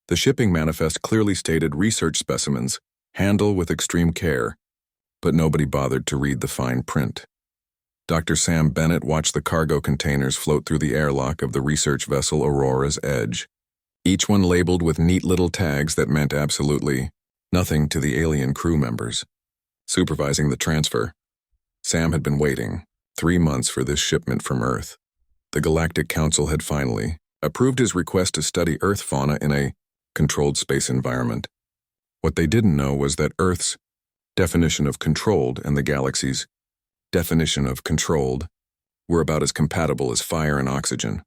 The shipping manifest clearly stated research specimens, handle with extreme care, but nobody bothered to read the fine print. Dr. Sam Bennett watched the cargo containers float through the airlock of the research vessel Aurora's Edge, each one labeled with neat little tags that meant absolutely nothing to the alien crew members. Supervising the transfer, Sam had been waiting 3 months for this shipment from Earth. The Galactic Council had finally approved his request to study Earth fauna in a controlled space environment. What they didn't know was that Earth's definition of controlled and the galaxy's definition of controlled were about as compatible as fire and oxygen.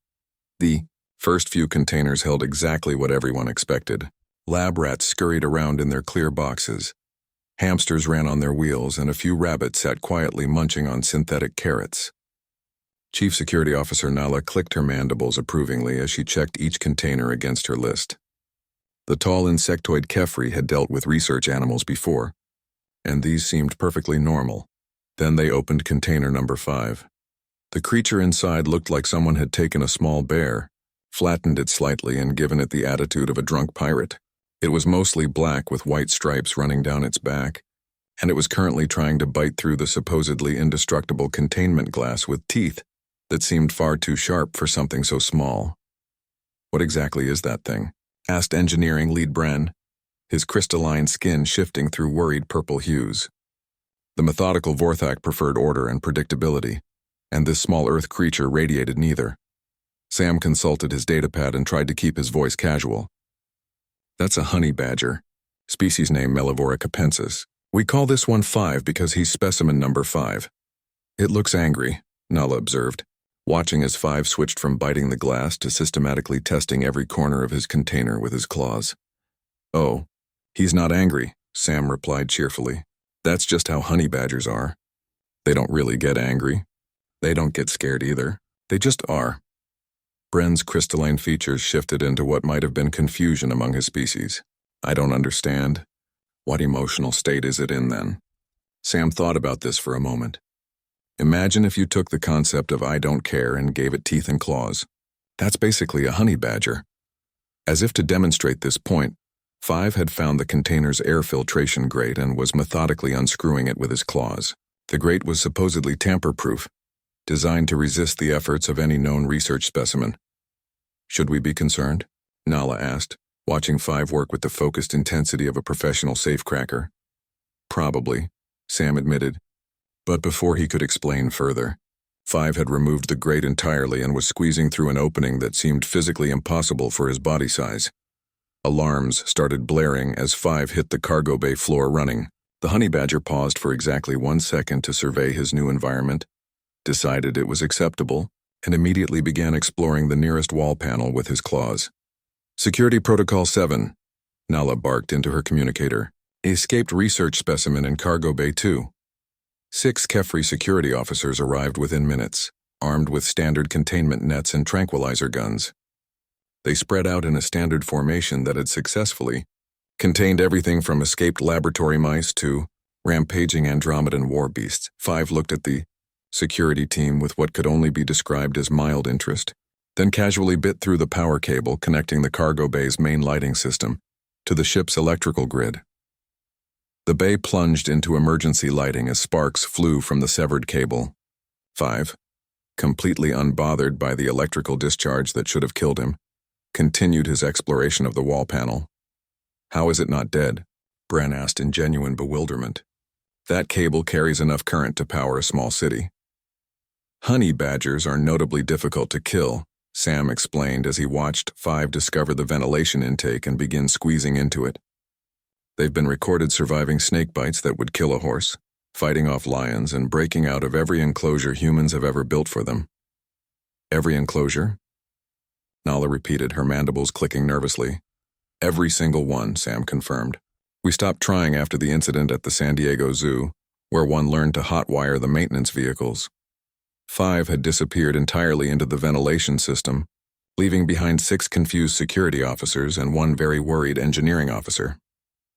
The first few containers held exactly what everyone expected. Lab rats scurried around in their clear boxes. Hamsters ran on their wheels, and a few rabbits sat quietly munching on synthetic carrots. Chief Security Officer Nala clicked her mandibles approvingly as she checked each container against her list. The tall insectoid Kepler had dealt with research animals before, and these seemed perfectly normal. Then they opened container number 5. The creature inside looked like someone had taken a small bear, flattened it slightly, and given it the attitude of a drunk pirate. It was mostly black with white stripes running down its back, and it was currently trying to bite through the supposedly indestructible containment glass with teeth that seemed far too sharp for something so small. "What exactly is that thing?" asked engineering lead Bren, his crystalline skin shifting through worried purple hues. The methodical Vorthak preferred order and predictability, and this small Earth creature radiated neither. Sam consulted his datapad and tried to keep his voice casual. "That's a honey badger, species name Mellivora capensis. We call this one 5 because he's specimen number 5. It looks angry," Nala observed, watching as 5 switched from biting the glass to systematically testing every corner of his container with his claws. "Oh, he's not angry," Sam replied cheerfully. "That's just how honey badgers are. They don't really get angry. They don't get scared either. They just are." Bren's crystalline features shifted into what might have been confusion among his species. "I don't understand. What emotional state is it in then?" Sam thought about this for a moment. Imagine if you took the concept of "I don't care" and gave it teeth and claws. That's basically a honey badger. As if to demonstrate this point, 5 had found the container's air filtration grate and was methodically unscrewing it with his claws. The grate was supposedly tamper-proof, designed to resist the efforts of any known research specimen. "Should we be concerned?" Nala asked, watching 5 work with the focused intensity of a professional safecracker. "Probably," Sam admitted. But before he could explain further, 5 had removed the grate entirely and was squeezing through an opening that seemed physically impossible for his body size. Alarms started blaring as 5 hit the cargo bay floor running. The honey badger paused for exactly 1 second to survey his new environment, decided it was acceptable, and immediately began exploring the nearest wall panel with his claws. "Security Protocol 7, Nala barked into her communicator. "Escaped research specimen in cargo bay 2. 6 Kepler security officers arrived within minutes, armed with standard containment nets and tranquilizer guns. They spread out in a standard formation that had successfully contained everything from escaped laboratory mice to rampaging Andromedan war beasts. 5 looked at the security team with what could only be described as mild interest, then casually bit through the power cable connecting the cargo bay's main lighting system to the ship's electrical grid. The bay plunged into emergency lighting as sparks flew from the severed cable. 5, completely unbothered by the electrical discharge that should have killed him, continued his exploration of the wall panel. "How is it not dead?" Bren asked in genuine bewilderment. "That cable carries enough current to power a small city." "Honey badgers are notably difficult to kill," Sam explained as he watched 5 discover the ventilation intake and begin squeezing into it. "They've been recorded surviving snake bites that would kill a horse, fighting off lions, and breaking out of every enclosure humans have ever built for them." "Every enclosure?" Nala repeated, her mandibles clicking nervously. "Every single one," Sam confirmed. "We stopped trying after the incident at the San Diego Zoo, where one learned to hotwire the maintenance vehicles. 5 had disappeared entirely into the ventilation system, leaving behind 6 confused security officers and 1 very worried engineering officer.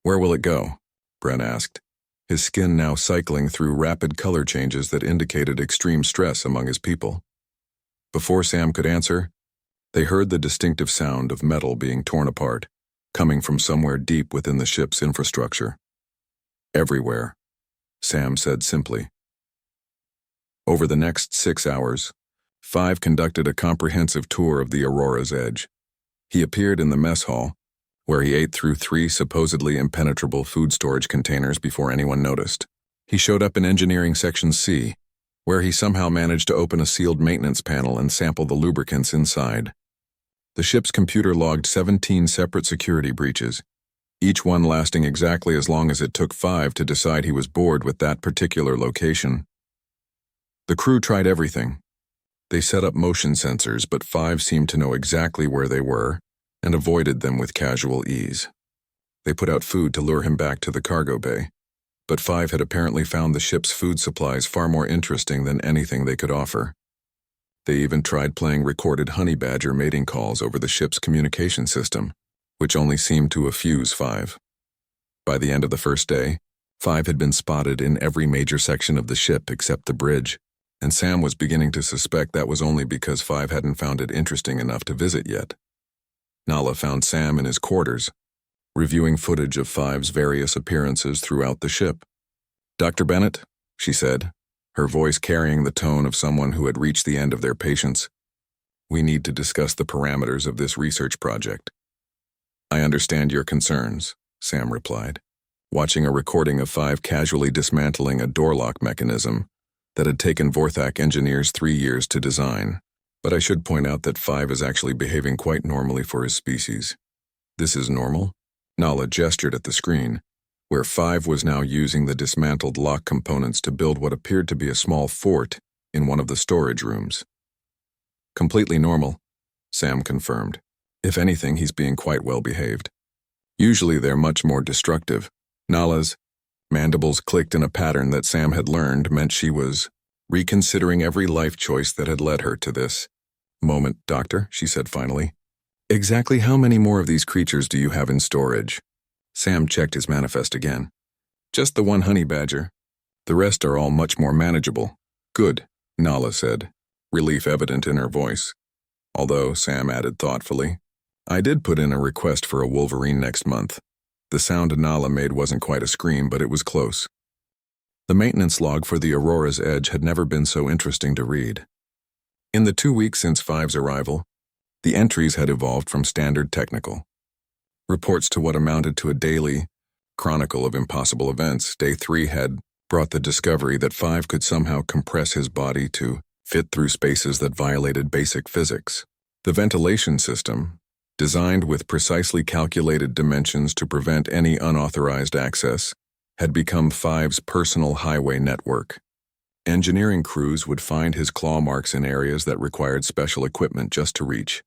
"Where will it go?" Bren asked, his skin now cycling through rapid color changes that indicated extreme stress among his people. Before Sam could answer, they heard the distinctive sound of metal being torn apart. coming from somewhere deep within the ship's infrastructure. Everywhere, Sam said simply. Over the next 6 hours, Five conducted a comprehensive tour of the Aurora's edge. He appeared in the mess hall, where he ate through 3 supposedly impenetrable food storage containers before anyone noticed. He showed up in Engineering Section C, where he somehow managed to open a sealed maintenance panel and sample the lubricants inside. The ship's computer logged 17 separate security breaches, each one lasting exactly as long as it took Five to decide he was bored with that particular location. The crew tried everything. They set up motion sensors, but Five seemed to know exactly where they were and avoided them with casual ease. They put out food to lure him back to the cargo bay, but Five had apparently found the ship's food supplies far more interesting than anything they could offer. They even tried playing recorded honey badger mating calls over the ship's communication system, which only seemed to effuse Five. By the end of the first day, Five had been spotted in every major section of the ship except the bridge, and Sam was beginning to suspect that was only because Five hadn't found it interesting enough to visit yet. Nala found Sam in his quarters, reviewing footage of Five's various appearances throughout the ship. "Dr. Bennett," she said, her voice carrying the tone of someone who had reached the end of their patience, "we need to discuss the parameters of this research project." "I understand your concerns," Sam replied, watching a recording of Five casually dismantling a door lock mechanism that had taken Vorthak engineers 3 years to design. "But I should point out that Five is actually behaving quite normally for his species." "This is normal?" Nala gestured at the screen, where Five was now using the dismantled lock components to build what appeared to be a small fort in one of the storage rooms. "Completely normal," Sam confirmed. "If anything, he's being quite well behaved. Usually they're much more destructive." Nala's mandibles clicked in a pattern that Sam had learned meant she was reconsidering every life choice that had led her to this moment. "Doctor," she said finally, "exactly how many more of these creatures do you have in storage?" Sam checked his manifest again. "Just the one honey badger. The rest are all much more manageable." "Good," Nala said, relief evident in her voice. Although, Sam added thoughtfully, "I did put in a request for a wolverine next month." The sound Nala made wasn't quite a scream, but it was close. The maintenance log for the Aurora's edge had never been so interesting to read. In the 2 weeks since Five's arrival, the entries had evolved from standard technical reports to what amounted to a daily chronicle of impossible events. Day 3 had brought the discovery that Five could somehow compress his body to fit through spaces that violated basic physics. The ventilation system, designed with precisely calculated dimensions to prevent any unauthorized access, had become Five's personal highway network. Engineering crews would find his claw marks in areas that required special equipment just to reach.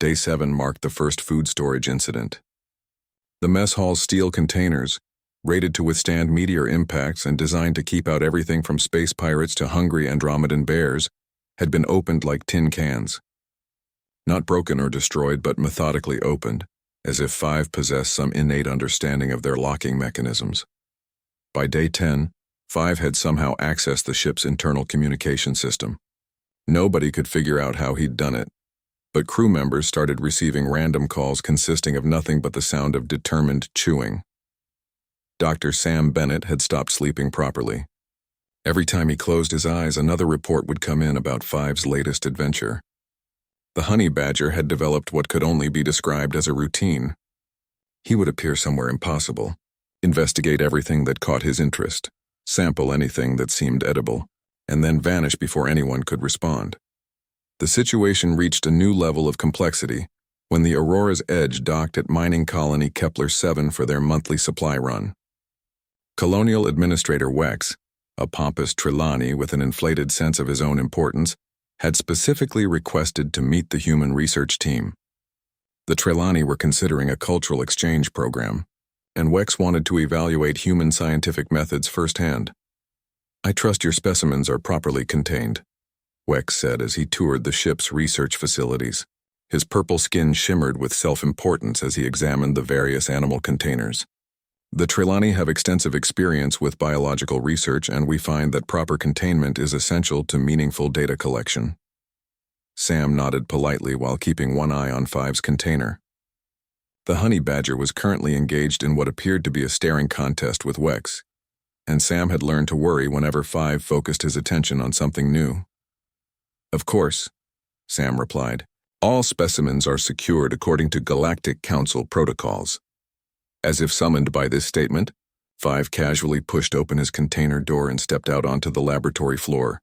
Day 7 marked the first food storage incident. The mess hall's steel containers, rated to withstand meteor impacts and designed to keep out everything from space pirates to hungry Andromedan bears, had been opened like tin cans. Not broken or destroyed, but methodically opened, as if Five possessed some innate understanding of their locking mechanisms. By day 10, Five had somehow accessed the ship's internal communication system. Nobody could figure out how he'd done it, but crew members started receiving random calls consisting of nothing but the sound of determined chewing. Dr. Sam Bennett had stopped sleeping properly. Every time he closed his eyes, another report would come in about Five's latest adventure. The honey badger had developed what could only be described as a routine. He would appear somewhere impossible, investigate everything that caught his interest, sample anything that seemed edible, and then vanish before anyone could respond. The situation reached a new level of complexity when the Aurora's edge docked at mining colony Kepler 7 for their monthly supply run. Colonial Administrator Wex, a pompous Trelawney with an inflated sense of his own importance, had specifically requested to meet the human research team. The Trelawney were considering a cultural exchange program, and Wex wanted to evaluate human scientific methods firsthand. "I trust your specimens are properly contained," Wex said as he toured the ship's research facilities. His purple skin shimmered with self-importance as he examined the various animal containers. "The Trelawney have extensive experience with biological research, and we find that proper containment is essential to meaningful data collection." Sam nodded politely while keeping one eye on Five's container. The honey badger was currently engaged in what appeared to be a staring contest with Wex, and Sam had learned to worry whenever Five focused his attention on something new. "Of course," Sam replied. "All specimens are secured according to Galactic Council protocols." As if summoned by this statement, Five casually pushed open his container door and stepped out onto the laboratory floor.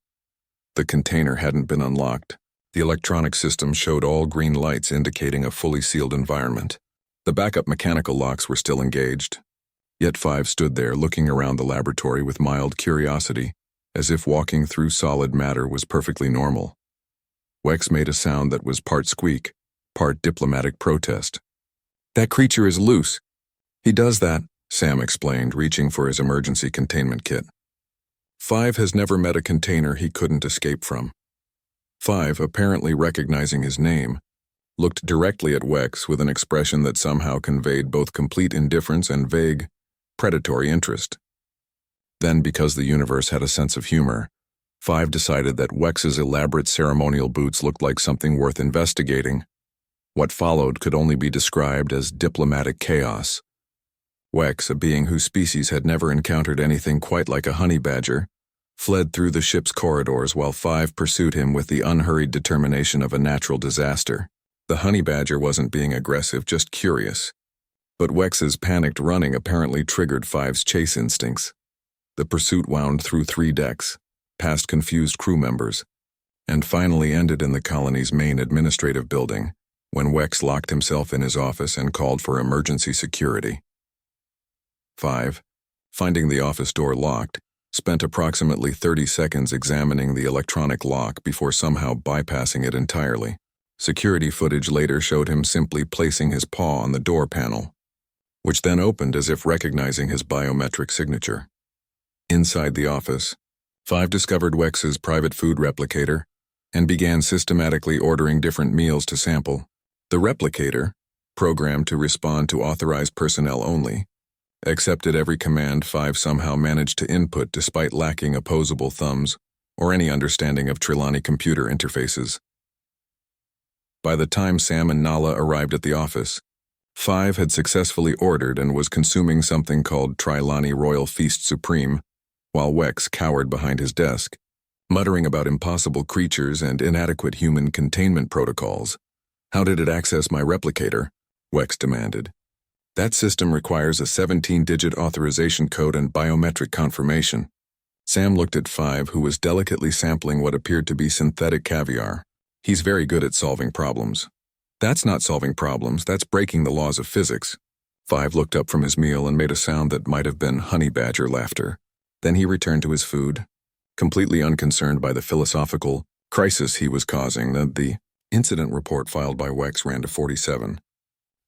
The container hadn't been unlocked. The electronic system showed all green lights indicating a fully sealed environment. The backup mechanical locks were still engaged. Yet Five stood there looking around the laboratory with mild curiosity, as if walking through solid matter was perfectly normal. Wex made a sound that was part squeak, part diplomatic protest. "That creature is loose." "He does that," Sam explained, reaching for his emergency containment kit. Five has never met a container he couldn't escape from. Five, apparently recognizing his name, looked directly at Wex with an expression that somehow conveyed both complete indifference and vague, predatory interest. Then, because the universe had a sense of humor, Five decided that Wex's elaborate ceremonial boots looked like something worth investigating. What followed could only be described as diplomatic chaos. Wex, a being whose species had never encountered anything quite like a honey badger, fled through the ship's corridors while Five pursued him with the unhurried determination of a natural disaster. The honey badger wasn't being aggressive, just curious. But Wex's panicked running apparently triggered Five's chase instincts. The pursuit wound through 3 decks, past confused crew members, and finally ended in the colony's main administrative building, when Wex locked himself in his office and called for emergency security. Five, finding the office door locked, spent approximately 30 seconds examining the electronic lock before somehow bypassing it entirely. Security footage later showed him simply placing his paw on the door panel, which then opened as if recognizing his biometric signature. Inside the office, Five discovered Wex's private food replicator and began systematically ordering different meals to sample. The replicator, programmed to respond to authorized personnel only, accepted every command Five somehow managed to input despite lacking opposable thumbs or any understanding of Trelawney computer interfaces. By the time Sam and Nala arrived at the office, Five had successfully ordered and was consuming something called Trelawney Royal Feast Supreme, while Wex cowered behind his desk, muttering about impossible creatures and inadequate human containment protocols. "How did it access my replicator?" Wex demanded. "That system requires a 17-digit authorization code and biometric confirmation." Sam looked at Five, who was delicately sampling what appeared to be synthetic caviar. "He's very good at solving problems." "That's not solving problems, that's breaking the laws of physics." Five looked up from his meal and made a sound that might have been honey badger laughter. Then he returned to his food, completely unconcerned by the philosophical crisis he was causing. The incident report filed by Wex ran to 47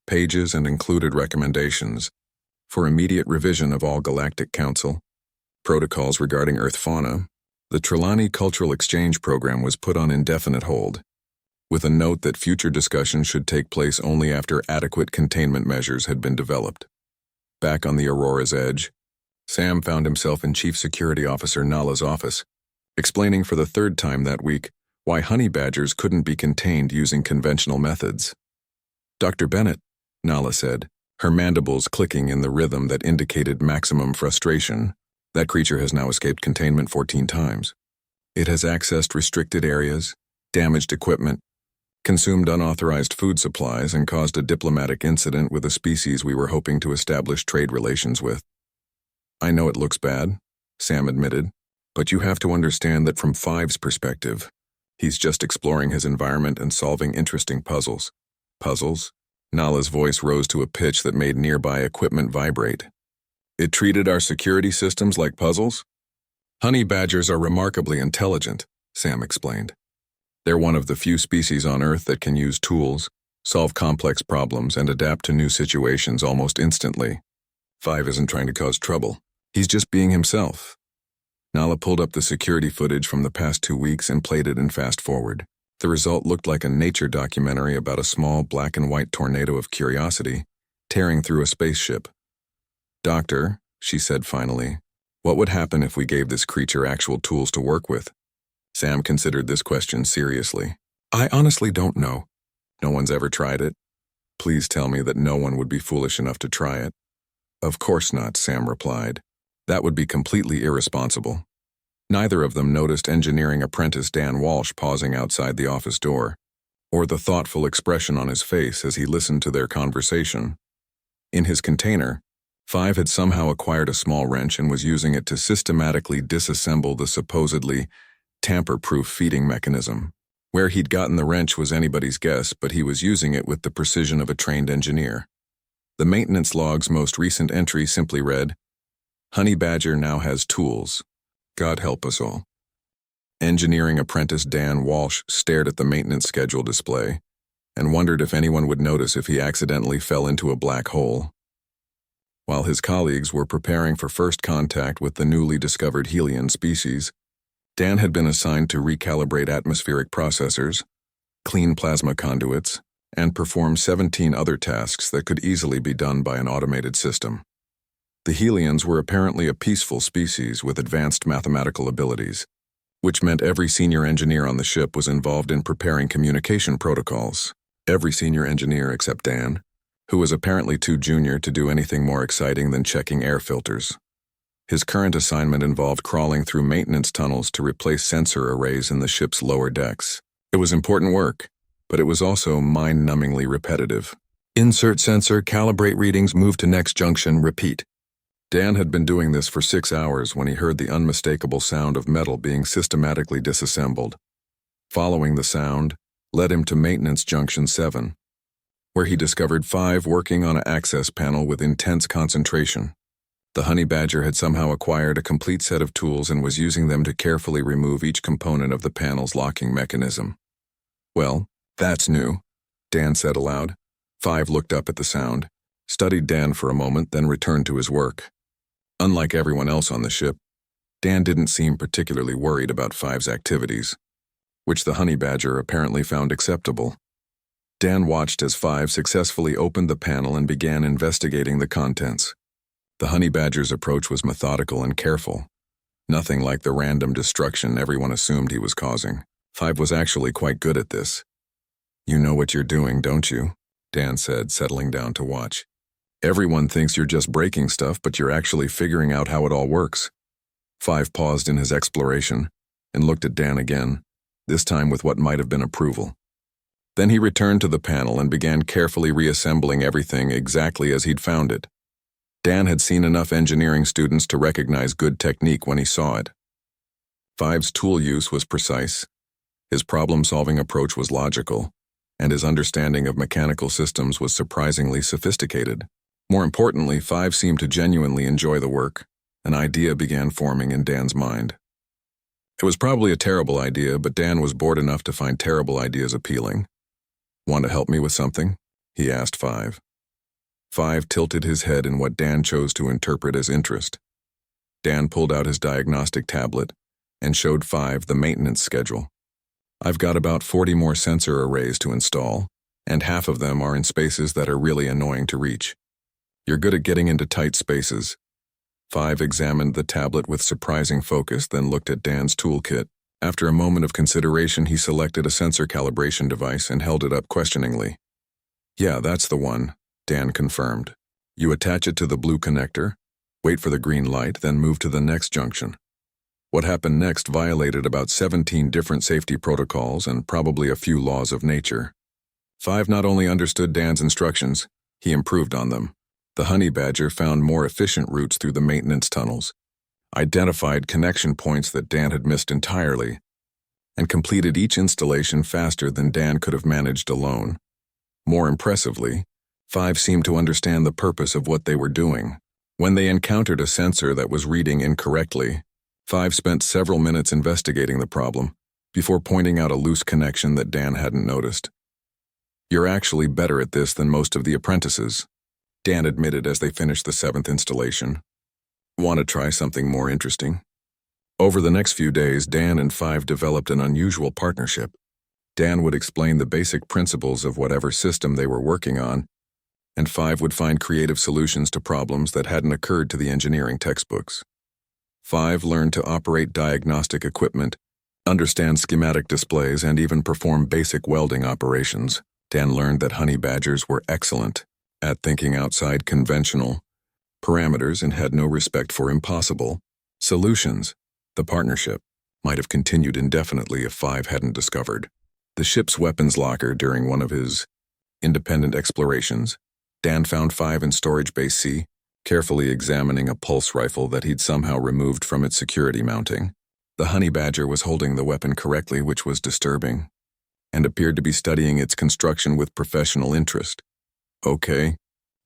pages and included recommendations for immediate revision of all Galactic Council protocols regarding Earth fauna. The Trelawney Cultural Exchange Program was put on indefinite hold, with a note that future discussions should take place only after adequate containment measures had been developed. Back on the Aurora's edge, Sam found himself in Chief Security Officer Nala's office, explaining for the 3rd time that week why honey badgers couldn't be contained using conventional methods. "Dr. Bennett," Nala said, her mandibles clicking in the rhythm that indicated maximum frustration, "that creature has now escaped containment 14 times. It has accessed restricted areas, damaged equipment, consumed unauthorized food supplies, and caused a diplomatic incident with a species we were hoping to establish trade relations with." "I know it looks bad," Sam admitted, "but you have to understand that from Five's perspective, he's just exploring his environment and solving interesting puzzles." "Puzzles?" Nala's voice rose to a pitch that made nearby equipment vibrate. "It treated our security systems like puzzles?" "Honey badgers are remarkably intelligent," Sam explained. "They're one of the few species on Earth that can use tools, solve complex problems, and adapt to new situations almost instantly. Five isn't trying to cause trouble. He's just being himself." Nala pulled up the security footage from the past 2 weeks and played it in fast forward. The result looked like a nature documentary about a small black and white tornado of curiosity tearing through a spaceship. "Doctor," she said finally, "what would happen if we gave this creature actual tools to work with?" Sam considered this question seriously. "I honestly don't know. No one's ever tried it. Please tell me that no one would be foolish enough to try it. Of course not, Sam replied. That would be completely irresponsible. Neither of them noticed engineering apprentice Dan Walsh pausing outside the office door, or the thoughtful expression on his face as he listened to their conversation. In his container, Five had somehow acquired a small wrench and was using it to systematically disassemble the supposedly tamper-proof feeding mechanism. Where he'd gotten the wrench was anybody's guess, but he was using it with the precision of a trained engineer. The maintenance log's most recent entry simply read, "Honey Badger now has tools. God help us all." Engineering apprentice Dan Walsh stared at the maintenance schedule display and wondered if anyone would notice if he accidentally fell into a black hole. While his colleagues were preparing for first contact with the newly discovered Helian species, Dan had been assigned to recalibrate atmospheric processors, clean plasma conduits, and perform 17 other tasks that could easily be done by an automated system. The Helians were apparently a peaceful species with advanced mathematical abilities, which meant every senior engineer on the ship was involved in preparing communication protocols. Every senior engineer except Dan, who was apparently too junior to do anything more exciting than checking air filters. His current assignment involved crawling through maintenance tunnels to replace sensor arrays in the ship's lower decks. It was important work, but it was also mind-numbingly repetitive. Insert sensor, calibrate readings, move to next junction, repeat. Dan had been doing this for 6 hours when he heard the unmistakable sound of metal being systematically disassembled. Following the sound led him to Maintenance Junction 7, where he discovered Five working on an access panel with intense concentration. The Honey Badger had somehow acquired a complete set of tools and was using them to carefully remove each component of the panel's locking mechanism. "Well, that's new," Dan said aloud. Five looked up at the sound, studied Dan for a moment, then returned to his work. Unlike everyone else on the ship, Dan didn't seem particularly worried about Five's activities, which the Honey Badger apparently found acceptable. Dan watched as Five successfully opened the panel and began investigating the contents. The Honey Badger's approach was methodical and careful, nothing like the random destruction everyone assumed he was causing. Five was actually quite good at this. "You know what you're doing, don't you?" Dan said, settling down to watch. "Everyone thinks you're just breaking stuff, but you're actually figuring out how it all works." Five paused in his exploration and looked at Dan again, this time with what might have been approval. Then he returned to the panel and began carefully reassembling everything exactly as he'd found it. Dan had seen enough engineering students to recognize good technique when he saw it. Five's tool use was precise, his problem-solving approach was logical, and his understanding of mechanical systems was surprisingly sophisticated. More importantly, Five seemed to genuinely enjoy the work. An idea began forming in Dan's mind. It was probably a terrible idea, but Dan was bored enough to find terrible ideas appealing. "Want to help me with something?" he asked Five. Five tilted his head in what Dan chose to interpret as interest. Dan pulled out his diagnostic tablet and showed Five the maintenance schedule. "I've got about 40 more sensor arrays to install, and half of them are in spaces that are really annoying to reach. You're good at getting into tight spaces." Five examined the tablet with surprising focus, then looked at Dan's toolkit. After a moment of consideration, he selected a sensor calibration device and held it up questioningly. "Yeah, that's the one," Dan confirmed. "You attach it to the blue connector, wait for the green light, then move to the next junction." What happened next violated about 17 different safety protocols and probably a few laws of nature. Five not only understood Dan's instructions, he improved on them. The Honey Badger found more efficient routes through the maintenance tunnels, identified connection points that Dan had missed entirely, and completed each installation faster than Dan could have managed alone. More impressively, Five seemed to understand the purpose of what they were doing. When they encountered a sensor that was reading incorrectly, Five spent several minutes investigating the problem before pointing out a loose connection that Dan hadn't noticed. "You're actually better at this than most of the apprentices," Dan admitted as they finished the 7th installation. "Want to try something more interesting?" Over the next few days, Dan and Five developed an unusual partnership. Dan would explain the basic principles of whatever system they were working on, and Five would find creative solutions to problems that hadn't occurred to the engineering textbooks. Five learned to operate diagnostic equipment, understand schematic displays, and even perform basic welding operations. Dan learned that honey badgers were excellent at thinking outside conventional parameters and had no respect for impossible solutions. The partnership might have continued indefinitely if Five hadn't discovered the ship's weapons locker during one of his independent explorations. Dan found Five in Storage Base C, carefully examining a pulse rifle that he'd somehow removed from its security mounting. The honey badger was holding the weapon correctly, which was disturbing, and appeared to be studying its construction with professional interest. Okay,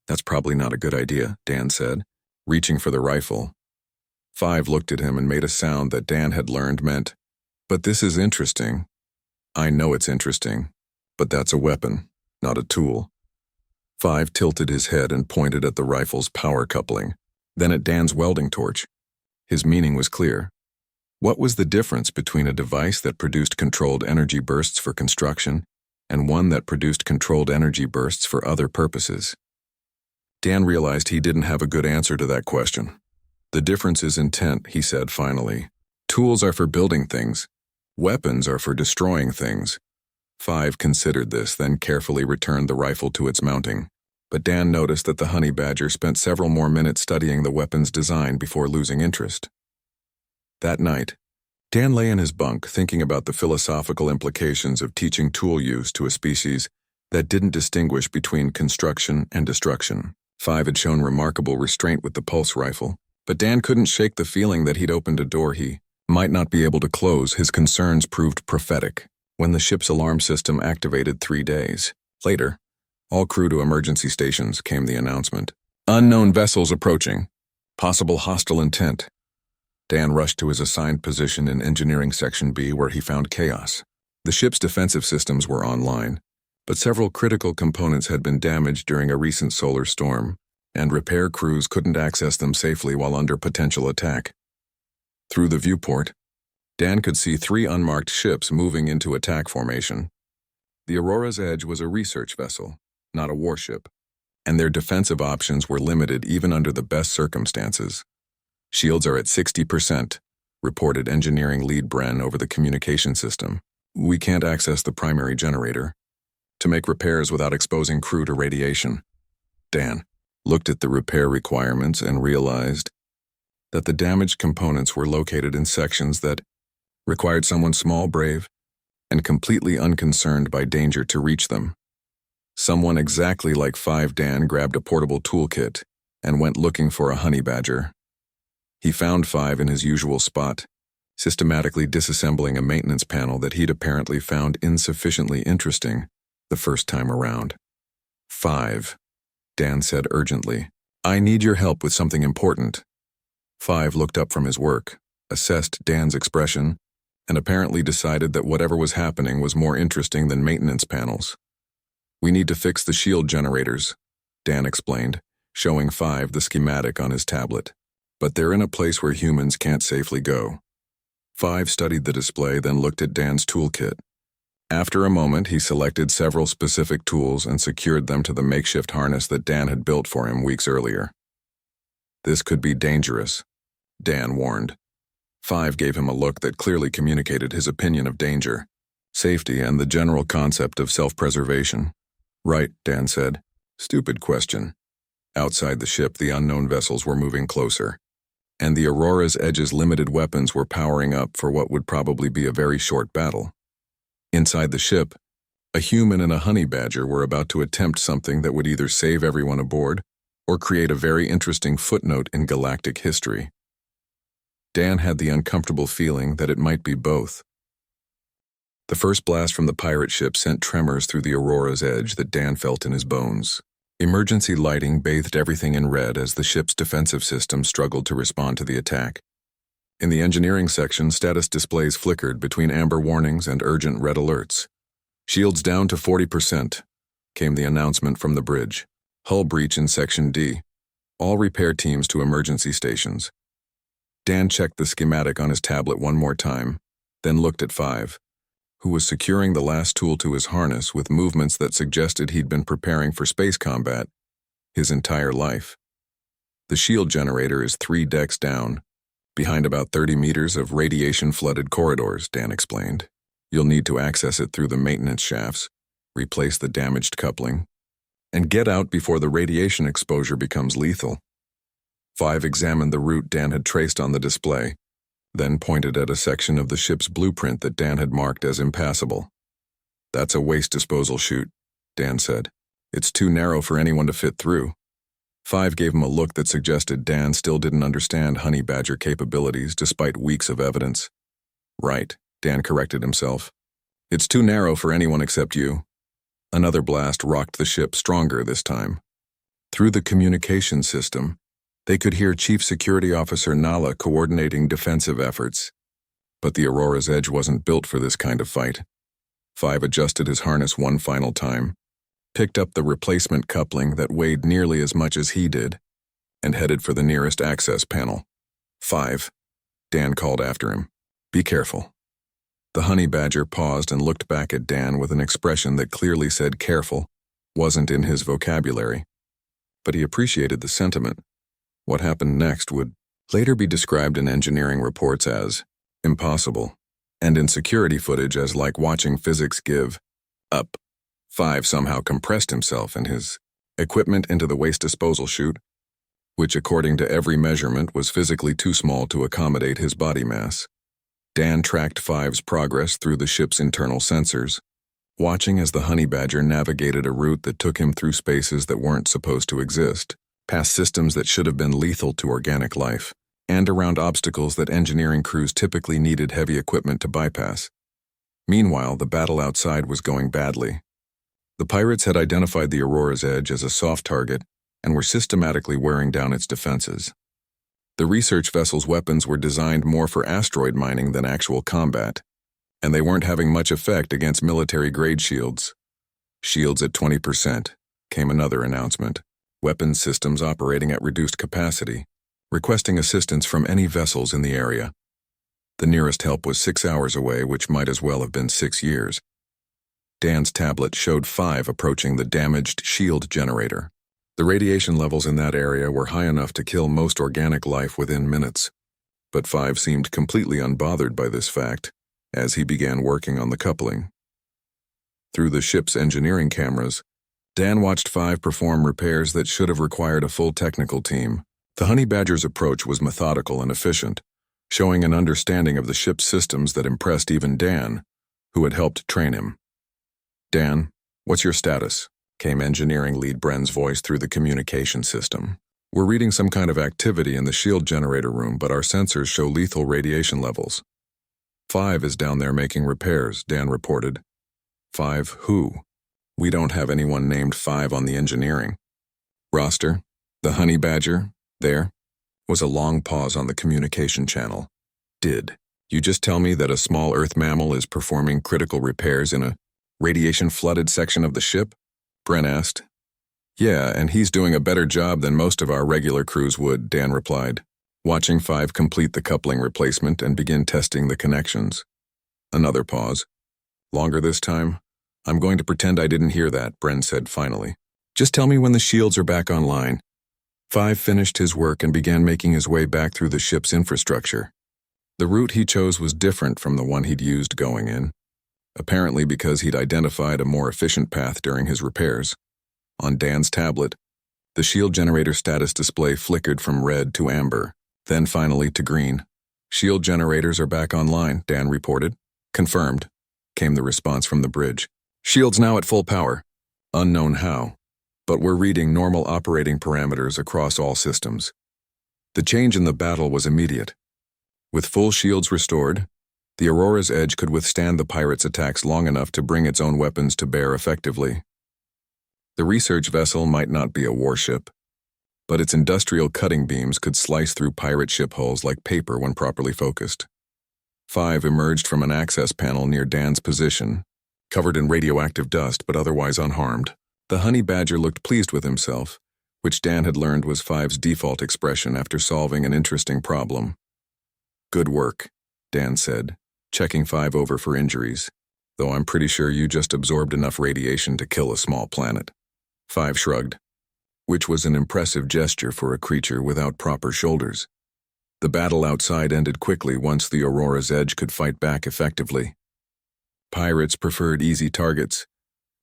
that's probably not a good idea, Dan said, reaching for the rifle. Five looked at him and made a sound that Dan had learned meant, "But this is interesting." "I know it's interesting, but that's a weapon, not a tool." Five tilted his head and pointed at the rifle's power coupling, then at Dan's welding torch. His meaning was clear. What was the difference between a device that produced controlled energy bursts for construction and one that produced controlled energy bursts for other purposes? Dan realized he didn't have a good answer to that question. "The difference is intent," he said finally. "Tools are for building things. Weapons are for destroying things." Five considered this, then carefully returned the rifle to its mounting. But Dan noticed that the honey badger spent several more minutes studying the weapon's design before losing interest. That night, Dan lay in his bunk thinking about the philosophical implications of teaching tool use to a species that didn't distinguish between construction and destruction. Five had shown remarkable restraint with the pulse rifle, but Dan couldn't shake the feeling that he'd opened a door he might not be able to close. His concerns proved prophetic when the ship's alarm system activated 3 days later. "All crew to emergency stations," came the announcement. "Unknown vessels approaching. Possible hostile intent." Dan rushed to his assigned position in Engineering Section B, where he found chaos. The ship's defensive systems were online, but several critical components had been damaged during a recent solar storm, and repair crews couldn't access them safely while under potential attack. Through the viewport, Dan could see 3 unmarked ships moving into attack formation. The Aurora's Edge was a research vessel, not a warship, and their defensive options were limited even under the best circumstances. "Shields are at 60%, reported engineering lead Bren over the communication system. "We can't access the primary generator to make repairs without exposing crew to radiation." Dan looked at the repair requirements and realized that the damaged components were located in sections that required someone small, brave, and completely unconcerned by danger to reach them. Someone exactly like Five. Dan grabbed a portable toolkit and went looking for a honey badger. He found Five in his usual spot, systematically disassembling a maintenance panel that he'd apparently found insufficiently interesting the first time around. "Five," Dan said urgently. "I need your help with something important." Five looked up from his work, assessed Dan's expression, and apparently decided that whatever was happening was more interesting than maintenance panels. "We need to fix the shield generators," Dan explained, showing Five the schematic on his tablet. "But they're in a place where humans can't safely go." Five studied the display, then looked at Dan's toolkit. After a moment, he selected several specific tools and secured them to the makeshift harness that Dan had built for him weeks earlier. "This could be dangerous," Dan warned. Five gave him a look that clearly communicated his opinion of danger, safety, and the general concept of self-preservation. "Right," Dan said. "Stupid question." Outside the ship, the unknown vessels were moving closer, and the Aurora's Edge's limited weapons were powering up for what would probably be a very short battle. Inside the ship, a human and a honey badger were about to attempt something that would either save everyone aboard or create a very interesting footnote in galactic history. Dan had the uncomfortable feeling that it might be both. The first blast from the pirate ship sent tremors through the Aurora's Edge that Dan felt in his bones. Emergency lighting bathed everything in red as the ship's defensive system struggled to respond to the attack. In the engineering section, status displays flickered between amber warnings and urgent red alerts. "Shields down to 40%, came the announcement from the bridge. "Hull breach in Section D. All repair teams to emergency stations." Dan checked the schematic on his tablet one more time, then looked at Five, who was securing the last tool to his harness with movements that suggested he'd been preparing for space combat his entire life. "The shield generator is 3 decks down, behind about 30 meters of radiation-flooded corridors," Dan explained. "You'll need to access it through the maintenance shafts, replace the damaged coupling, and get out before the radiation exposure becomes lethal. 5 examined the route Dan had traced on the display, then pointed at a section of the ship's blueprint that Dan had marked as impassable. "That's a waste disposal chute," Dan said. "It's too narrow for anyone to fit through." 5 gave him a look that suggested Dan still didn't understand honey badger capabilities despite weeks of evidence. "Right," Dan corrected himself. "It's too narrow for anyone except you." Another blast rocked the ship stronger this time. Through the communication system, they could hear Chief Security Officer Nala coordinating defensive efforts. But the Aurora's Edge wasn't built for this kind of fight. 5 adjusted his harness one final time, picked up the replacement coupling that weighed nearly as much as he did, and headed for the nearest access panel. "5," Dan called after him. "Be careful." The honey badger paused and looked back at Dan with an expression that clearly said careful wasn't in his vocabulary. But he appreciated the sentiment. What happened next would later be described in engineering reports as impossible, and in security footage as like watching physics give up. 5 somehow compressed himself and his equipment into the waste disposal chute, which according to every measurement was physically too small to accommodate his body mass. Dan tracked 5's progress through the ship's internal sensors, watching as the honey badger navigated a route that took him through spaces that weren't supposed to exist, past systems that should have been lethal to organic life, and around obstacles that engineering crews typically needed heavy equipment to bypass. Meanwhile, the battle outside was going badly. The pirates had identified the Aurora's Edge as a soft target and were systematically wearing down its defenses. The research vessel's weapons were designed more for asteroid mining than actual combat, and they weren't having much effect against military-grade shields. "Shields at 20%, came another announcement. Weapons systems operating at reduced capacity, requesting assistance from any vessels in the area. The nearest help was 6 hours away, which might as well have been 6 years. Dan's tablet showed 5 approaching the damaged shield generator. The radiation levels in that area were high enough to kill most organic life within minutes, but 5 seemed completely unbothered by this fact as he began working on the coupling. Through the ship's engineering cameras, Dan watched 5 perform repairs that should have required a full technical team. The honey badger's approach was methodical and efficient, showing an understanding of the ship's systems that impressed even Dan, who had helped train him. "Dan, what's your status?" came engineering lead Bren's voice through the communication system. "We're reading some kind of activity in the shield generator room, but our sensors show lethal radiation levels." 5 is down there making repairs, Dan reported. 5 who? "We don't have anyone named 5 on the engineering roster." The honey badger, there, was a long pause on the communication channel. "Did you just tell me that a small Earth mammal is performing critical repairs in a radiation-flooded section of the ship?" Bren asked. "Yeah, and he's doing a better job than most of our regular crews would," Dan replied, watching 5 complete the coupling replacement and begin testing the connections. Another pause. "Longer this time? I'm going to pretend I didn't hear that," Bren said finally. "Just tell me when the shields are back online." 5 finished his work and began making his way back through the ship's infrastructure. The route he chose was different from the one he'd used going in, apparently because he'd identified a more efficient path during his repairs. On Dan's tablet, the shield generator status display flickered from red to amber, then finally to green. "Shield generators are back online," Dan reported. "Confirmed," came the response from the bridge. "Shields now at full power. Unknown how, but we're reading normal operating parameters across all systems." The change in the battle was immediate. With full shields restored, the Aurora's Edge could withstand the pirates' attacks long enough to bring its own weapons to bear effectively. The research vessel might not be a warship, but its industrial cutting beams could slice through pirate ship hulls like paper when properly focused. 5 emerged from an access panel near Dan's position, covered in radioactive dust but otherwise unharmed. The honey badger looked pleased with himself, which Dan had learned was 5's default expression after solving an interesting problem. "Good work," Dan said, checking 5 over for injuries, "though I'm pretty sure you just absorbed enough radiation to kill a small planet." 5 shrugged, which was an impressive gesture for a creature without proper shoulders. The battle outside ended quickly once the Aurora's Edge could fight back effectively. Pirates preferred easy targets,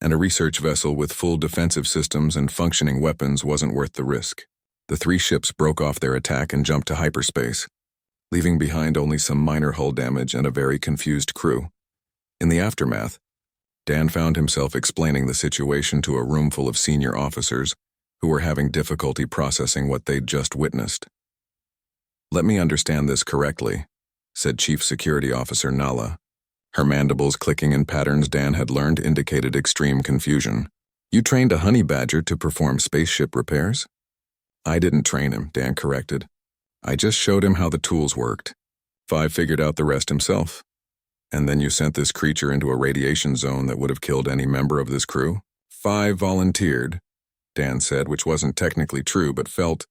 and a research vessel with full defensive systems and functioning weapons wasn't worth the risk. The 3 ships broke off their attack and jumped to hyperspace, leaving behind only some minor hull damage and a very confused crew. In the aftermath, Dan found himself explaining the situation to a room full of senior officers who were having difficulty processing what they'd just witnessed. "Let me understand this correctly," said Chief Security Officer Nala. Her mandibles clicking in patterns Dan had learned indicated extreme confusion. "You trained a honey badger to perform spaceship repairs?" "I didn't train him," Dan corrected. "I just showed him how the tools worked. 5 figured out the rest himself. And then you sent this creature into a radiation zone that would have killed any member of this crew?" 5 volunteered, Dan said, which wasn't technically true but felt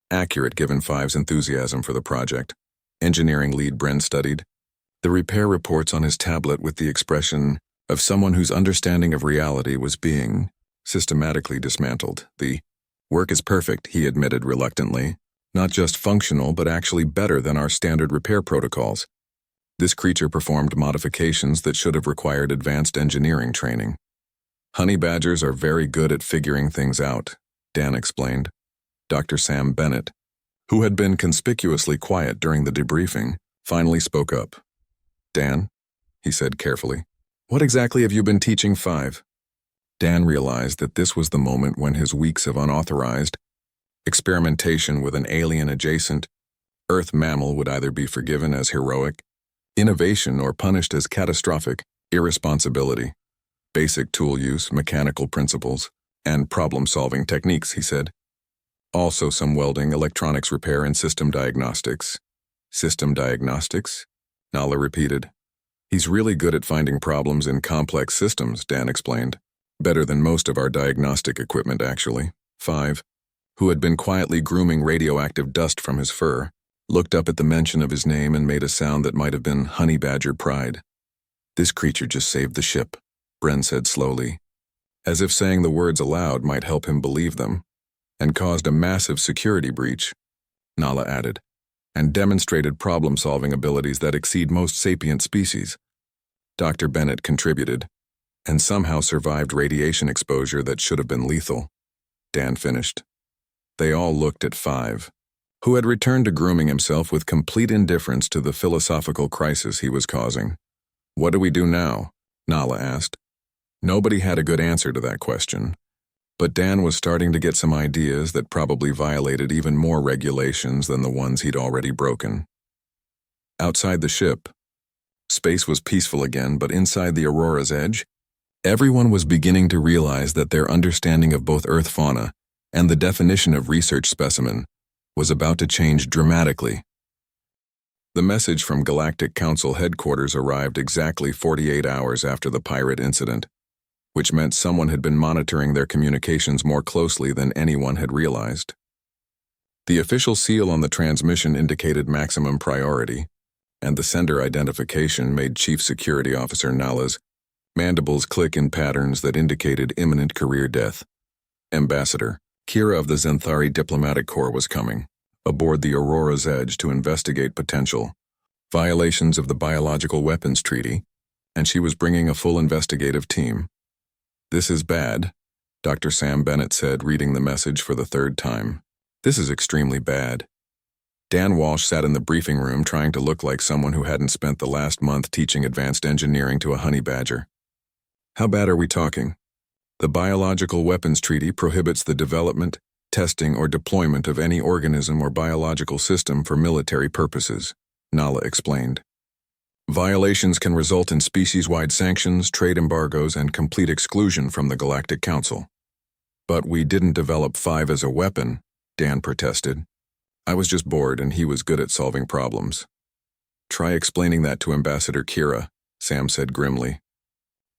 accurate given 5's enthusiasm for the project. Engineering lead Bren studied the repair reports on his tablet with the expression of someone whose understanding of reality was being systematically dismantled. "The work is perfect," he admitted reluctantly. "Not just functional, but actually better than our standard repair protocols. This creature performed modifications that should have required advanced engineering training." "Honey badgers are very good at figuring things out," Dan explained. Dr. Sam Bennett, who had been conspicuously quiet during the debriefing, finally spoke up. "Dan," he said carefully, "what exactly have you been teaching 5? Dan realized that this was the moment when his weeks of unauthorized experimentation with an alien-adjacent Earth mammal would either be forgiven as heroic innovation or punished as catastrophic irresponsibility. "Basic tool use, mechanical principles, and problem-solving techniques," he said. "Also some welding, electronics repair, and system diagnostics." "System diagnostics?" Nala repeated. "He's really good at finding problems in complex systems," Dan explained. "Better than most of our diagnostic equipment, actually." 5, who had been quietly grooming radioactive dust from his fur, looked up at the mention of his name and made a sound that might have been honey badger pride. "This creature just saved the ship," Bren said slowly, as if saying the words aloud might help him believe them, "and caused a massive security breach," Nala added, "and demonstrated problem-solving abilities that exceed most sapient species." Dr. Bennett contributed, "and somehow survived radiation exposure that should have been lethal," Dan finished. They all looked at 5, who had returned to grooming himself with complete indifference to the philosophical crisis he was causing. "What do we do now?" Nala asked. Nobody had a good answer to that question, but Dan was starting to get some ideas that probably violated even more regulations than the ones he'd already broken. Outside the ship, space was peaceful again, but inside the Aurora's edge, everyone was beginning to realize that their understanding of both Earth fauna and the definition of research specimen was about to change dramatically. The message from Galactic Council headquarters arrived exactly 48 hours after the pirate incident, which meant someone had been monitoring their communications more closely than anyone had realized. The official seal on the transmission indicated maximum priority, and the sender identification made Chief Security Officer Nala's mandibles click in patterns that indicated imminent career death. Ambassador Kira of the Zenthari Diplomatic Corps was coming aboard the Aurora's Edge to investigate potential violations of the Biological Weapons Treaty, and she was bringing a full investigative team. "This is bad," Dr. Sam Bennett said, reading the message for the 3rd time. "This is extremely bad." Dan Walsh sat in the briefing room trying to look like someone who hadn't spent the last month teaching advanced engineering to a honey badger. "How bad are we talking?" "The Biological Weapons Treaty prohibits the development, testing, or deployment of any organism or biological system for military purposes," Nala explained. "Violations can result in species-wide sanctions, trade embargoes, and complete exclusion from the Galactic Council." "But we didn't develop 5 as a weapon," Dan protested. "I was just bored and he was good at solving problems." "Try explaining that to Ambassador Kira," Sam said grimly.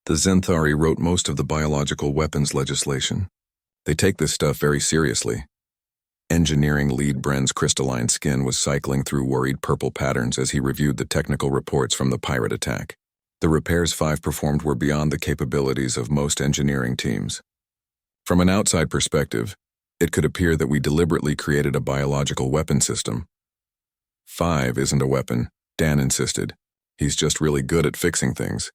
"The Zenthari wrote most of the biological weapons legislation. They take this stuff very seriously." Engineering lead Bren's crystalline skin was cycling through worried purple patterns as he reviewed the technical reports from the pirate attack. The repairs 5 performed were beyond the capabilities of most engineering teams. From an outside perspective, it could appear that we deliberately created a biological weapon system. 5 isn't a weapon, Dan insisted. He's just really good at fixing things.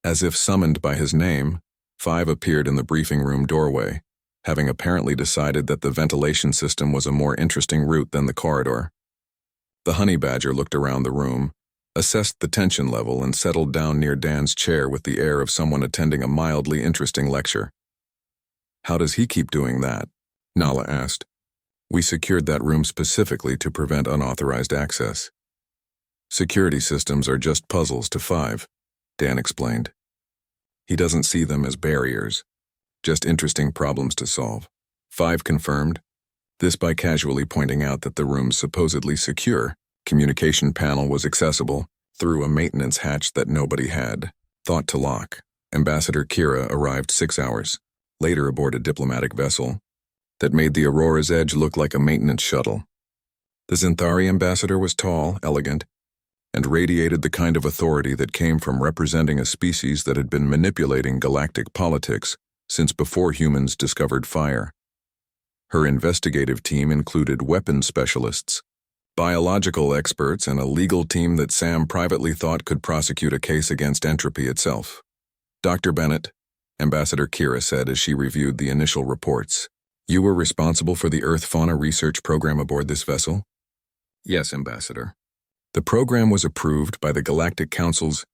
As if summoned by his name, Five appeared in the briefing room doorway, having apparently decided that the ventilation system was a more interesting route than the corridor. The honey badger looked around the room, assessed the tension level, and settled down near Dan's chair with the air of someone attending a mildly interesting lecture. "How does he keep doing that?" Nala asked. "We secured that room specifically to prevent unauthorized access." "Security systems are just puzzles to Five," Dan explained. "He doesn't see them as barriers, just interesting problems to solve." Five confirmed, this by casually pointing out that the room's supposedly secure communication panel was accessible through a maintenance hatch that nobody had thought to lock. Ambassador Kira arrived 6 hours later aboard a diplomatic vessel that made the Aurora's Edge look like a maintenance shuttle. The Zenthari ambassador was tall, elegant, and radiated the kind of authority that came from representing a species that had been manipulating galactic politics since before humans discovered fire. Her investigative team included weapons specialists, biological experts, and a legal team that Sam privately thought could prosecute a case against entropy itself. "Dr. Bennett," Ambassador Kira said as she reviewed the initial reports, "you were responsible for the Earth fauna research program aboard this vessel?" "Yes, Ambassador. The program was approved by the Galactic Council's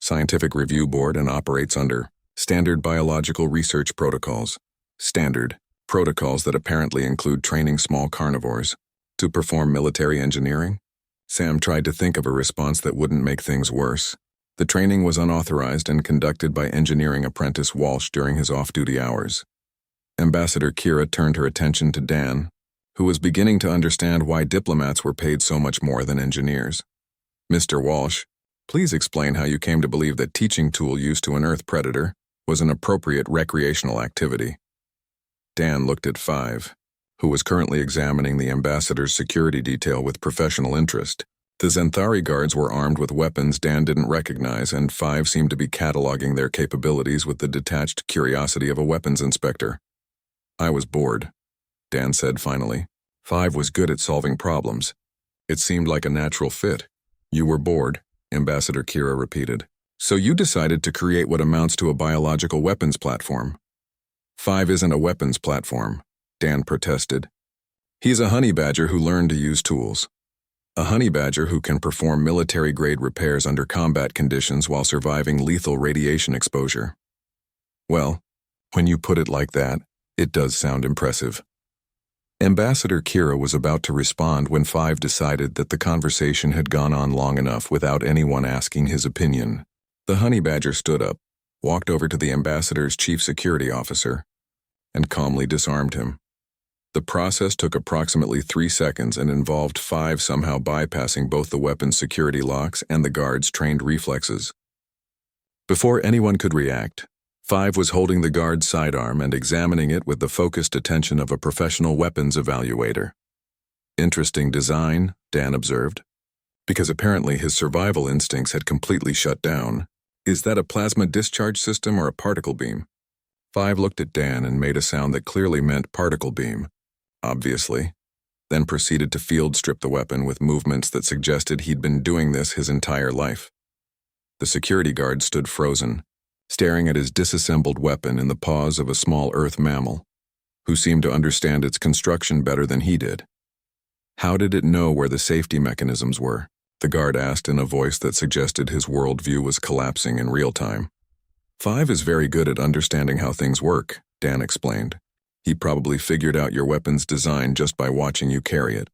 Scientific Review Board and operates under Standard Biological Research Protocols, standard protocols that apparently include training small carnivores to perform military engineering." Sam tried to think of a response that wouldn't make things worse. The training was unauthorized and conducted by engineering apprentice Walsh during his off-duty hours. Ambassador Kira turned her attention to Dan, who was beginning to understand why diplomats were paid so much more than engineers. "Mr. Walsh, please explain how you came to believe that teaching tool use to an Earth predator was an appropriate recreational activity." Dan looked at Five, who was currently examining the ambassador's security detail with professional interest. The Zenthari guards were armed with weapons Dan didn't recognize, and Five seemed to be cataloging their capabilities with the detached curiosity of a weapons inspector. "I was bored," Dan said finally. Five was good at solving problems. It seemed like a natural fit. "You were bored," Ambassador Kira repeated. "So you decided to create what amounts to a biological weapons platform." "Five isn't a weapons platform," Dan protested. "He's a honey badger who learned to use tools. A honey badger who can perform military-grade repairs under combat conditions while surviving lethal radiation exposure." "Well, when you put it like that, it does sound impressive." Ambassador Kira was about to respond when Five decided that the conversation had gone on long enough without anyone asking his opinion. The honey badger stood up, walked over to the ambassador's chief security officer, and calmly disarmed him. The process took approximately 3 seconds and involved Five somehow bypassing both the weapon's security locks and the guard's trained reflexes. Before anyone could react, Five was holding the guard's sidearm and examining it with the focused attention of a professional weapons evaluator. "Interesting design," Dan observed, because apparently his survival instincts had completely shut down. "Is that a plasma discharge system or a particle beam?" Five looked at Dan and made a sound that clearly meant particle beam, obviously, then proceeded to field strip the weapon with movements that suggested he'd been doing this his entire life. The security guard stood frozen, staring at his disassembled weapon in the paws of a small Earth mammal, who seemed to understand its construction better than he did. "How did it know where the safety mechanisms were?" the guard asked in a voice that suggested his worldview was collapsing in real time. "Five is very good at understanding how things work," Dan explained. "He probably figured out your weapon's design just by watching you carry it."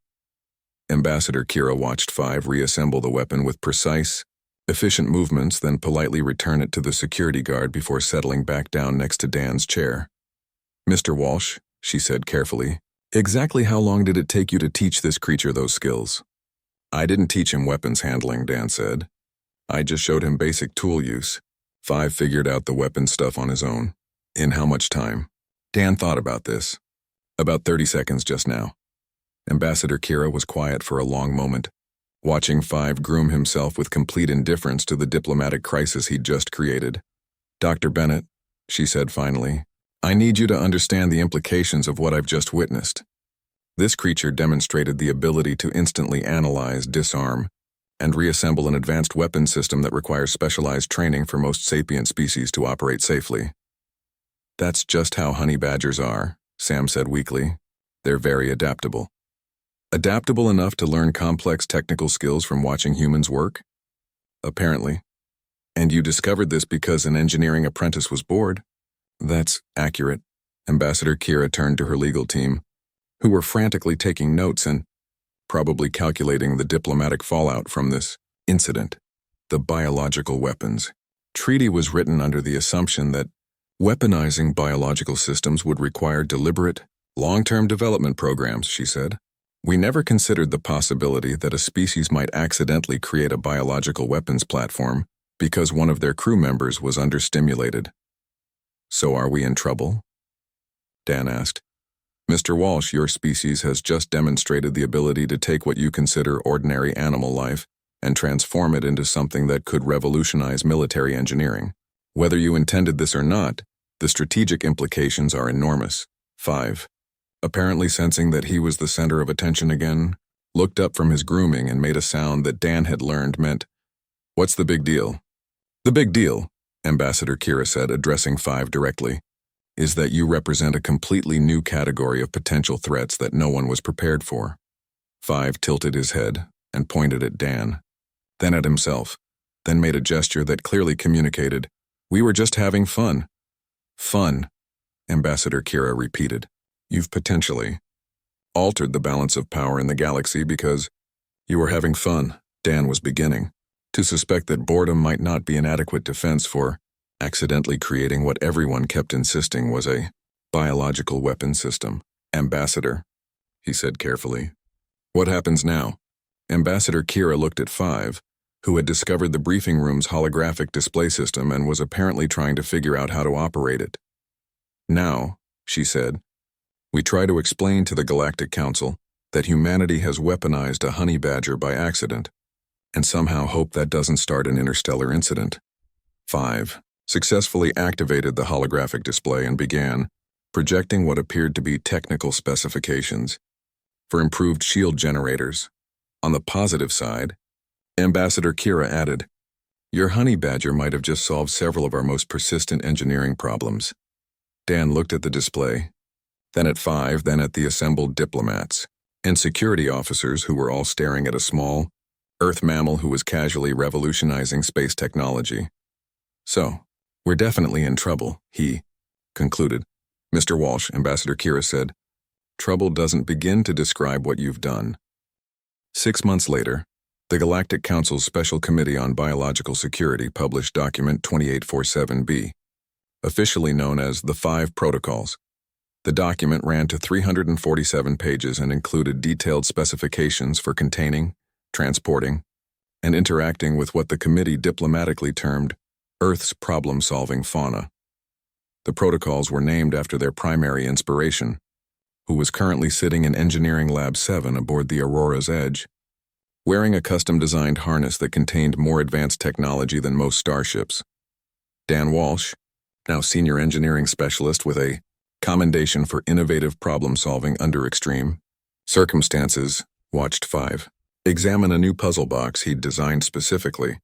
Ambassador Kira watched Five reassemble the weapon with precise, efficient movements, then politely return it to the security guard before settling back down next to Dan's chair. "Mr. Walsh," she said carefully, "exactly how long did it take you to teach this creature those skills?" "I didn't teach him weapons handling," Dan said. "I just showed him basic tool use. Five figured out the weapon stuff on his own." "In how much time?" Dan thought about this. "About 30 seconds just now." Ambassador Kira was quiet for a long moment, watching Five groom himself with complete indifference to the diplomatic crisis he'd just created. "Dr. Bennett," she said finally, "I need you to understand the implications of what I've just witnessed. This creature demonstrated the ability to instantly analyze, disarm, and reassemble an advanced weapons system that requires specialized training for most sapient species to operate safely. That's just how honey badgers are, Sam said weakly. They're very adaptable. Adaptable enough to learn complex technical skills from watching humans work? Apparently. And you discovered this because an engineering apprentice was bored? That's accurate. Ambassador Kira turned to her legal team, who were frantically taking notes and probably calculating the diplomatic fallout from this incident. The biological weapons treaty was written under the assumption that weaponizing biological systems would require deliberate, long-term development programs, she said. We never considered the possibility that a species might accidentally create a biological weapons platform because one of their crew members was understimulated. So are we in trouble? Dan asked. Mr. Walsh, your species has just demonstrated the ability to take what you consider ordinary animal life and transform it into something that could revolutionize military engineering. Whether you intended this or not, the strategic implications are enormous. 5. Apparently sensing that he was the center of attention again, looked up from his grooming and made a sound that Dan had learned meant, "What's the big deal?" "The big deal," Ambassador Kira said, addressing 5 directly, "is that you represent a completely new category of potential threats that no one was prepared for." 5 tilted his head and pointed at Dan, then at himself, then made a gesture that clearly communicated, "We were just having fun." "Fun," Ambassador Kira repeated. "You've potentially altered the balance of power in the galaxy because you were having fun," Dan was beginning, to suspect that boredom might not be an adequate defense for accidentally creating what everyone kept insisting was a biological weapon system. "Ambassador," he said carefully. "What happens now?" Ambassador Kira looked at 5, who had discovered the briefing room's holographic display system and was apparently trying to figure out how to operate it. "Now," she said, "we try to explain to the Galactic Council that humanity has weaponized a honey badger by accident, and somehow hope that doesn't start an interstellar incident." 5 successfully activated the holographic display and began projecting what appeared to be technical specifications for improved shield generators. On the positive side, Ambassador Kira added, "Your honey badger might have just solved several of our most persistent engineering problems." Dan looked at the display, then at 5, then at the assembled diplomats and security officers who were all staring at a small Earth mammal who was casually revolutionizing space technology. "So, we're definitely in trouble," he concluded. "Mr. Walsh," Ambassador Kira said, "trouble doesn't begin to describe what you've done." 6 months later, the Galactic Council's Special Committee on Biological Security published Document 2847B, officially known as the 5 Protocols. The document ran to 347 pages and included detailed specifications for containing, transporting, and interacting with what the committee diplomatically termed Earth's problem-solving fauna. The protocols were named after their primary inspiration, who was currently sitting in Engineering Lab 7 aboard the Aurora's Edge, wearing a custom-designed harness that contained more advanced technology than most starships. Dan Walsh, now Senior Engineering Specialist with a commendation for innovative problem-solving under extreme circumstances, watched 5 examine a new puzzle box he'd designed specifically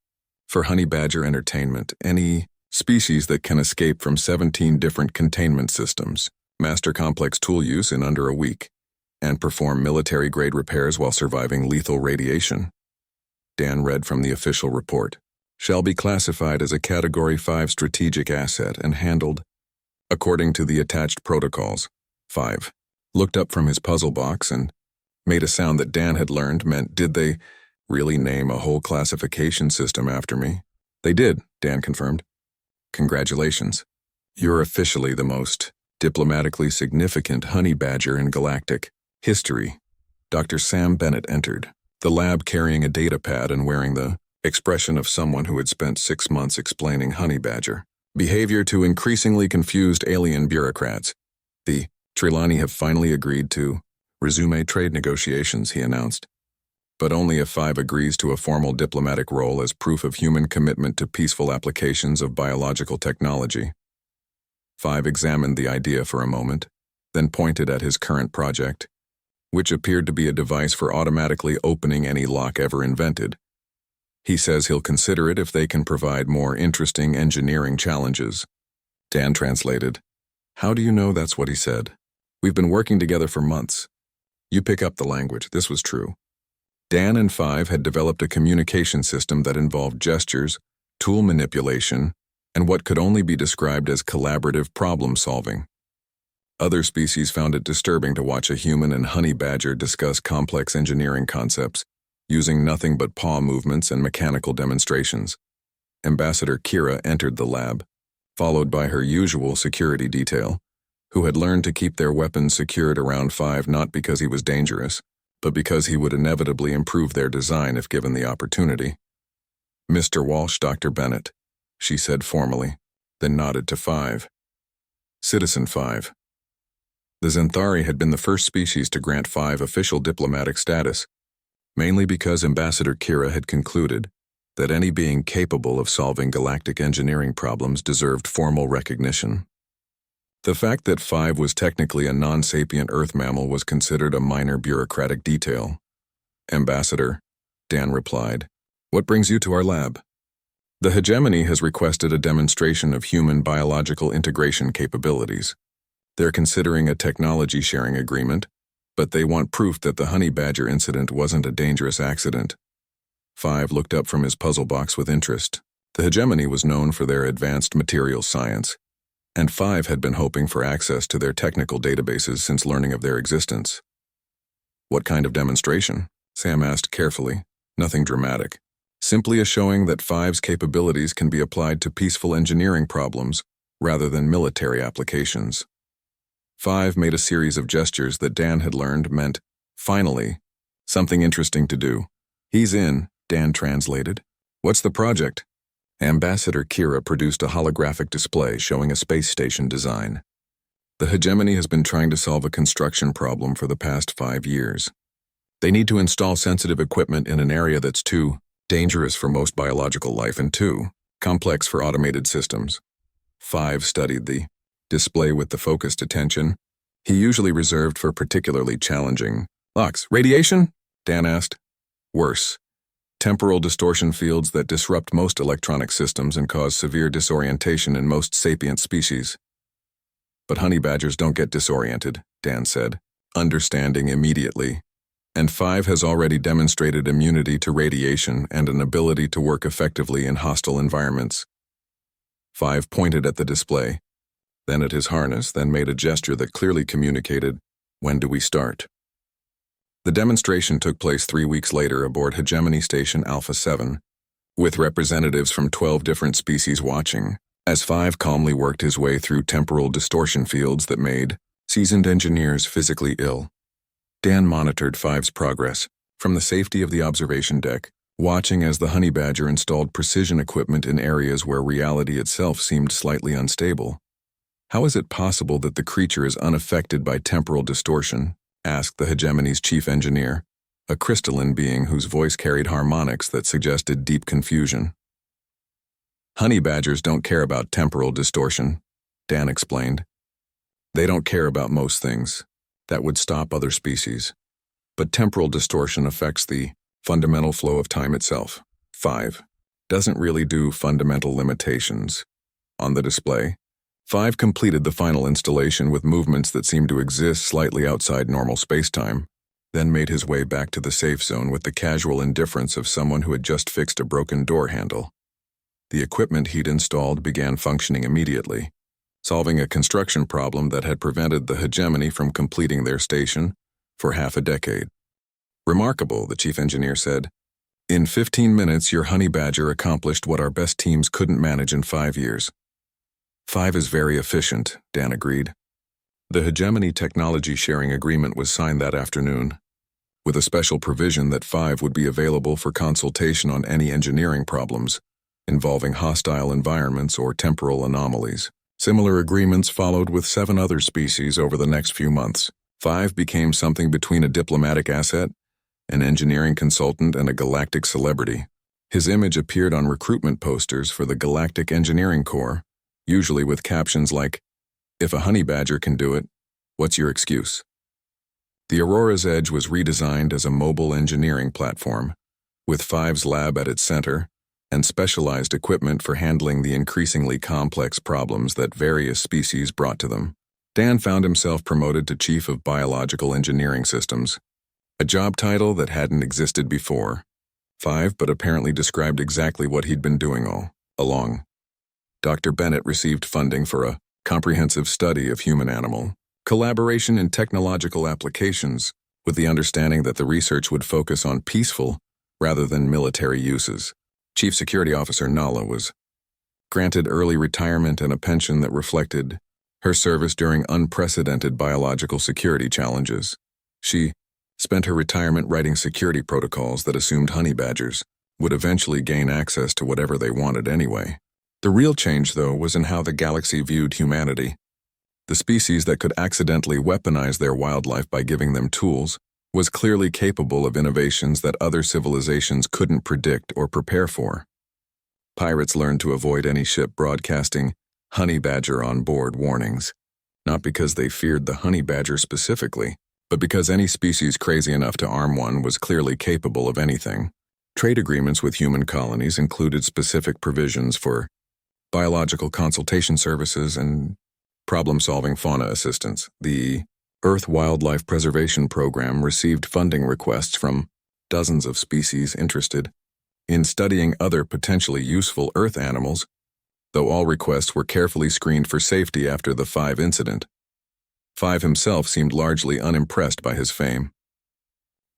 for honey badger entertainment, any species that can escape from 17 different containment systems, master complex tool use in under a week, and perform military-grade repairs while surviving lethal radiation. Dan read from the official report. Shall be classified as a Category 5 strategic asset and handled according to the attached protocols. 5 looked up from his puzzle box and made a sound that Dan had learned meant, did they really name a whole classification system after me? They did, Dan confirmed. Congratulations. You're officially the most diplomatically significant honey badger in galactic history. Dr. Sam Bennett entered the lab carrying a data pad and wearing the expression of someone who had spent 6 months explaining honey badger behavior to increasingly confused alien bureaucrats. The Trilani have finally agreed to resume trade negotiations, he announced, but only if 5 agrees to a formal diplomatic role as proof of human commitment to peaceful applications of biological technology. 5 examined the idea for a moment, then pointed at his current project, which appeared to be a device for automatically opening any lock ever invented. He says he'll consider it if they can provide more interesting engineering challenges. Dan translated. How do you know that's what he said? We've been working together for months. You pick up the language. This was true. Dan and Five had developed a communication system that involved gestures, tool manipulation, and what could only be described as collaborative problem-solving. Other species found it disturbing to watch a human and honey badger discuss complex engineering concepts, using nothing but paw movements and mechanical demonstrations. Ambassador Kira entered the lab, followed by her usual security detail, who had learned to keep their weapons secured around Five not because he was dangerous, but because he would inevitably improve their design if given the opportunity. "Mr. Walsh, Dr. Bennett," she said formally, then nodded to Five. "Citizen Five." The Xanthari had been the first species to grant Five official diplomatic status, mainly because Ambassador Kira had concluded that any being capable of solving galactic engineering problems deserved formal recognition. The fact that Five was technically a non-sapient Earth mammal was considered a minor bureaucratic detail. "Ambassador," Dan replied, "what brings you to our lab?" "The hegemony has requested a demonstration of human biological integration capabilities. They're considering a technology sharing agreement, but they want proof that the honey badger incident wasn't a dangerous accident." Five looked up from his puzzle box with interest. The hegemony was known for their advanced materials science, and Five had been hoping for access to their technical databases since learning of their existence. "What kind of demonstration?" Sam asked carefully. "Nothing dramatic. Simply a showing that Five's capabilities can be applied to peaceful engineering problems rather than military applications." Five made a series of gestures that Dan had learned meant, "Finally, something interesting to do." "He's in," Dan translated. "What's the project?" Ambassador Kira produced a holographic display showing a space station design. "The hegemony has been trying to solve a construction problem for the past 5 years. They need to install sensitive equipment in an area that's too dangerous for most biological life and too complex for automated systems." Five studied the display with the focused attention he usually reserved for particularly challenging locks. "Radiation?" Dan asked. "Worse. Temporal distortion fields that disrupt most electronic systems and cause severe disorientation in most sapient species." "But honey badgers don't get disoriented," Dan said, understanding immediately. "And Five has already demonstrated immunity to radiation and an ability to work effectively in hostile environments." Five pointed at the display, then at his harness, then made a gesture that clearly communicated, "When do we start?" The demonstration took place 3 weeks later aboard Hegemony Station Alpha 7, with representatives from 12 different species watching, as Five calmly worked his way through temporal distortion fields that made seasoned engineers physically ill. Dan monitored Five's progress from the safety of the observation deck, watching as the honey badger installed precision equipment in areas where reality itself seemed slightly unstable. "How is it possible that the creature is unaffected by temporal distortion?" asked the hegemony's chief engineer, a crystalline being whose voice carried harmonics that suggested deep confusion. "Honey badgers don't care about temporal distortion," Dan explained. "They don't care about most things. That would stop other species. But temporal distortion affects the fundamental flow of time itself. Five doesn't really do fundamental limitations." On the display, Five completed the final installation with movements that seemed to exist slightly outside normal spacetime, then made his way back to the safe zone with the casual indifference of someone who had just fixed a broken door handle. The equipment he'd installed began functioning immediately, solving a construction problem that had prevented the hegemony from completing their station for half a decade. "Remarkable," the chief engineer said. "In 15 minutes, your honey badger accomplished what our best teams couldn't manage in 5 years." "Five is very efficient," Dan agreed. The hegemony technology sharing agreement was signed that afternoon, with a special provision that Five would be available for consultation on any engineering problems involving hostile environments or temporal anomalies. Similar agreements followed with 7 other species over the next few months. Five became something between a diplomatic asset, an engineering consultant, and a galactic celebrity. His image appeared on recruitment posters for the Galactic Engineering Corps, usually with captions like, "If a honey badger can do it, what's your excuse?" The Aurora's Edge was redesigned as a mobile engineering platform, with Five's lab at its center, and specialized equipment for handling the increasingly complex problems that various species brought to them. Dan found himself promoted to Chief of Biological Engineering Systems, a job title that hadn't existed before. 5, but apparently described exactly what he'd been doing all along. Dr. Bennett received funding for a comprehensive study of human-animal collaboration in technological applications, with the understanding that the research would focus on peaceful rather than military uses. Chief Security Officer Nala was granted early retirement and a pension that reflected her service during unprecedented biological security challenges. She spent her retirement writing security protocols that assumed honey badgers would eventually gain access to whatever they wanted anyway. The real change, though, was in how the galaxy viewed humanity. The species that could accidentally weaponize their wildlife by giving them tools was clearly capable of innovations that other civilizations couldn't predict or prepare for. Pirates learned to avoid any ship broadcasting honey badger on board warnings, not because they feared the honey badger specifically, but because any species crazy enough to arm one was clearly capable of anything. Trade agreements with human colonies included specific provisions for biological consultation services and problem-solving fauna assistance. The Earth Wildlife Preservation Program received funding requests from dozens of species interested in studying other potentially useful Earth animals, though all requests were carefully screened for safety after the 5 incident. 5 himself seemed largely unimpressed by his fame.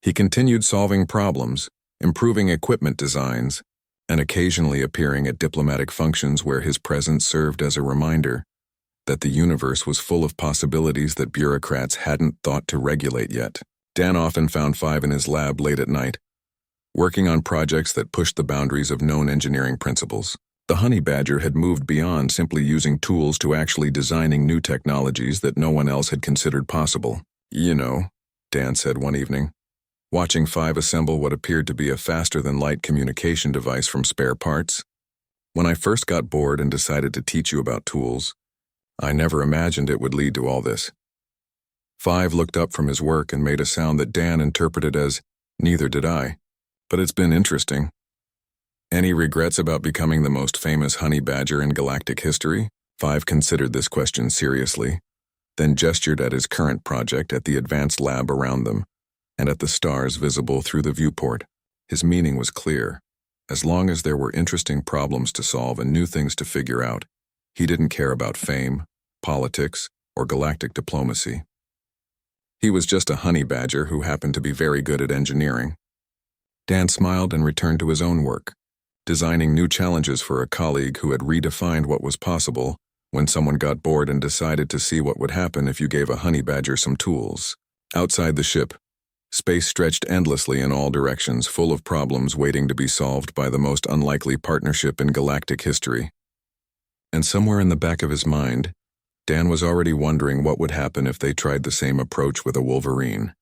He continued solving problems, improving equipment designs, and occasionally appearing at diplomatic functions where his presence served as a reminder that the universe was full of possibilities that bureaucrats hadn't thought to regulate yet. Dan often found 5 in his lab late at night, working on projects that pushed the boundaries of known engineering principles. The honey badger had moved beyond simply using tools to actually designing new technologies that no one else had considered possible. "You know," Dan said one evening, watching 5 assemble what appeared to be a faster-than-light communication device from spare parts. "When I first got bored and decided to teach you about tools, I never imagined it would lead to all this." 5 looked up from his work and made a sound that Dan interpreted as, "Neither did I, but it's been interesting." "Any regrets about becoming the most famous honey badger in galactic history?" 5 considered this question seriously, then gestured at his current project at the advanced lab around them, and at the stars visible through the viewport. His meaning was clear. As long as there were interesting problems to solve and new things to figure out, he didn't care about fame, politics, or galactic diplomacy. He was just a honey badger who happened to be very good at engineering. Dan smiled and returned to his own work, designing new challenges for a colleague who had redefined what was possible when someone got bored and decided to see what would happen if you gave a honey badger some tools. Outside the ship, space stretched endlessly in all directions, full of problems waiting to be solved by the most unlikely partnership in galactic history. And somewhere in the back of his mind, Dan was already wondering what would happen if they tried the same approach with a wolverine.